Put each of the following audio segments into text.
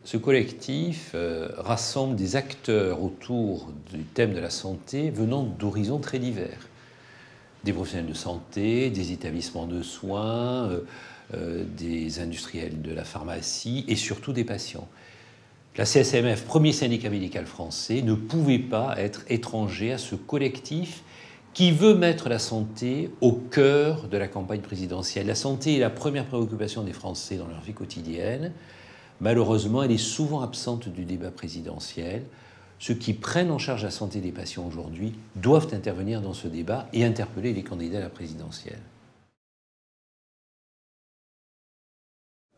Ce collectif rassemble des acteurs autour du thème de la santé venant d'horizons très divers. Des professionnels de santé, des établissements de soins, des industriels de la pharmacie et surtout des patients. La CSMF, premier syndicat médical français, ne pouvait pas être étranger à ce collectif qui veut mettre la santé au cœur de la campagne présidentielle. La santé est la première préoccupation des Français dans leur vie quotidienne. Malheureusement, elle est souvent absente du débat présidentiel. Ceux qui prennent en charge la santé des patients aujourd'hui doivent intervenir dans ce débat et interpeller les candidats à la présidentielle.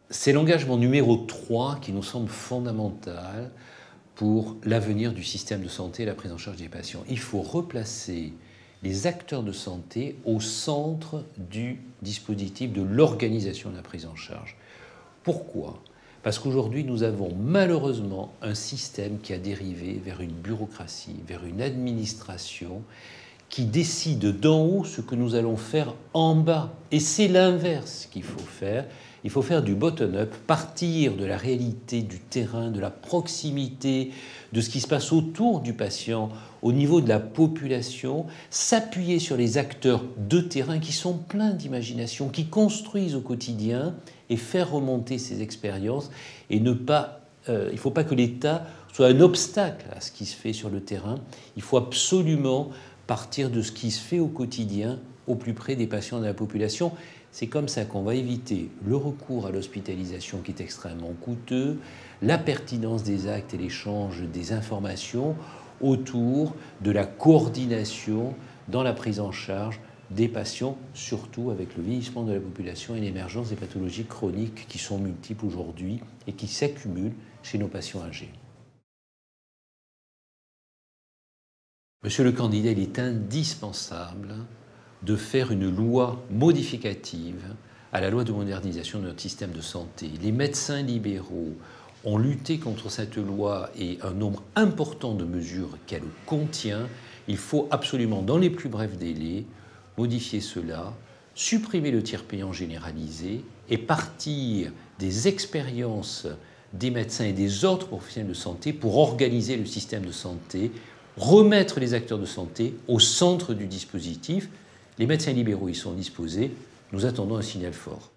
C'est l'engagement numéro 3 qui nous semble fondamental pour l'avenir du système de santé et la prise en charge des patients. Il faut replacer les acteurs de santé au centre du dispositif de l'organisation de la prise en charge. Pourquoi ? Parce qu'aujourd'hui, nous avons malheureusement un système qui a dérivé vers une bureaucratie, vers une administration qui décide d'en haut ce que nous allons faire en bas. Et c'est l'inverse qu'il faut faire. Il faut faire du bottom-up, partir de la réalité du terrain, de la proximité, de ce qui se passe autour du patient, au niveau de la population, s'appuyer sur les acteurs de terrain qui sont pleins d'imagination, qui construisent au quotidien et faire remonter ces expériences. Et il ne faut pas que l'État soit un obstacle à ce qui se fait sur le terrain. Il faut absolument partir de ce qui se fait au quotidien, au plus près des patients de la population. C'est comme ça qu'on va éviter le recours à l'hospitalisation qui est extrêmement coûteux, la pertinence des actes et l'échange des informations autour de la coordination dans la prise en charge des patients, surtout avec le vieillissement de la population et l'émergence des pathologies chroniques qui sont multiples aujourd'hui et qui s'accumulent chez nos patients âgés. Monsieur le candidat, il est indispensable de faire une loi modificative à la loi de modernisation de notre système de santé. Les médecins libéraux ont lutté contre cette loi et un nombre important de mesures qu'elle contient. Il faut absolument, dans les plus brefs délais, modifier cela, supprimer le tiers payant généralisé et partir des expériences des médecins et des autres professionnels de santé pour organiser le système de santé, remettre les acteurs de santé au centre du dispositif. Les médecins libéraux y sont disposés. Nous attendons un signal fort.